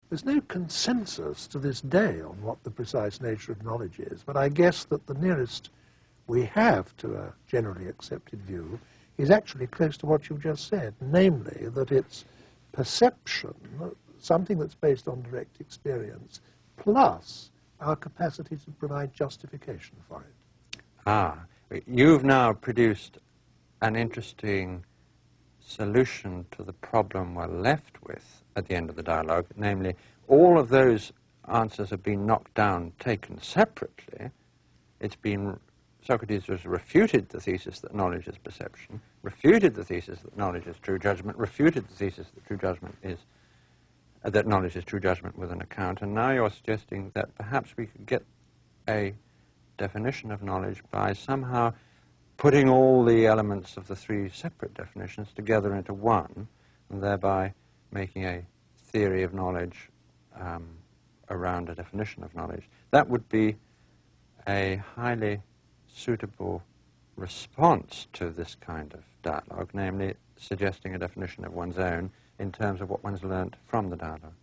There's no consensus to this day on what the precise nature of knowledge is, but I guess that the nearest we have to a generally accepted view is actually close to what you've just said, namely that it's perception, something that's based on direct experience, plus our capacity to provide justification for it. Ah, you've now produced an interesting solution to the problem we're left with at the end of the dialogue, namely all of those answers have been knocked down, taken separately. It's been, Socrates has refuted the thesis that knowledge is perception, refuted the thesis that knowledge is true judgment, refuted the thesis that true judgment is, that knowledge is true judgment with an account, and now you're suggesting that perhaps we could get a definition of knowledge by somehow putting all the elements of the three separate definitions together into one, and thereby making a theory of knowledge around a definition of knowledge. That would be a highly suitable response to this kind of dialogue, namely suggesting a definition of one's own in terms of what one's learnt from the dialogue.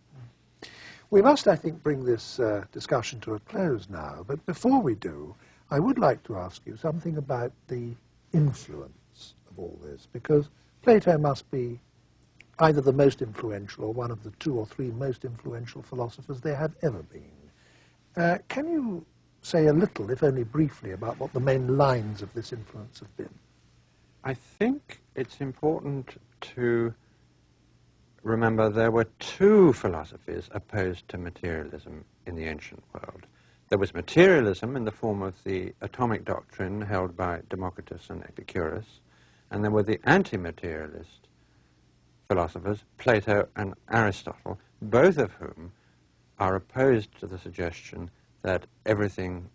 We must, I think, bring this discussion to a close now, but before we do, I would like to ask you something about the influence of all this, because Plato must be either the most influential or one of the 2 or 3 most influential philosophers there have ever been. Can you say a little, if only briefly, about what the main lines of this influence have been? I think it's important to remember there were 2 philosophies opposed to materialism in the ancient world. There was materialism in the form of the atomic doctrine held by Democritus and Epicurus, and there were the anti-materialist philosophers, Plato and Aristotle, both of whom are opposed to the suggestion that everything,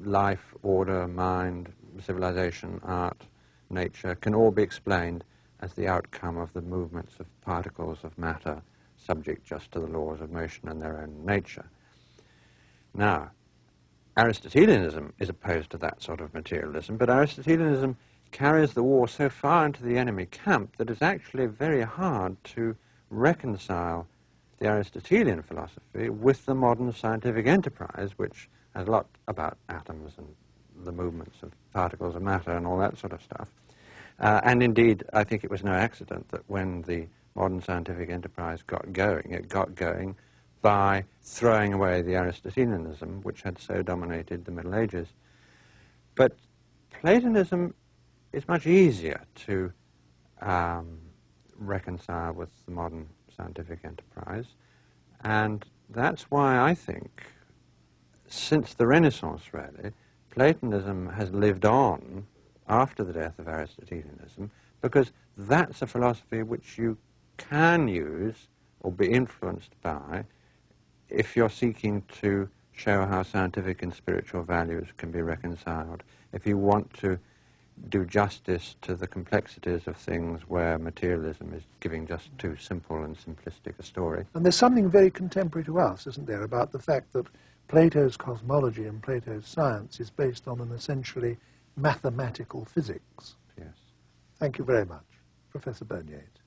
life, order, mind, civilization, art, nature, can all be explained as the outcome of the movements of particles of matter, subject just to the laws of motion and their own nature. Now, Aristotelianism is opposed to that sort of materialism, but Aristotelianism carries the war so far into the enemy camp that it's actually very hard to reconcile the Aristotelian philosophy with the modern scientific enterprise, which has a lot about atoms and the movements of particles of matter and all that sort of stuff. And indeed, I think it was no accident that when the modern scientific enterprise got going, it got going by throwing away the Aristotelianism, which had so dominated the Middle Ages. But Platonism is much easier to reconcile with the modern scientific enterprise, and that's why I think, since the Renaissance really, Platonism has lived on after the death of Aristotelianism, because that's a philosophy which you can use or be influenced by if you're seeking to show how scientific and spiritual values can be reconciled, if you want to do justice to the complexities of things where materialism is giving just too simple and simplistic a story. And there's something very contemporary to us, isn't there, about the fact that Plato's cosmology and Plato's science is based on an essentially mathematical physics. Yes. Thank you very much, Professor Burnyeat.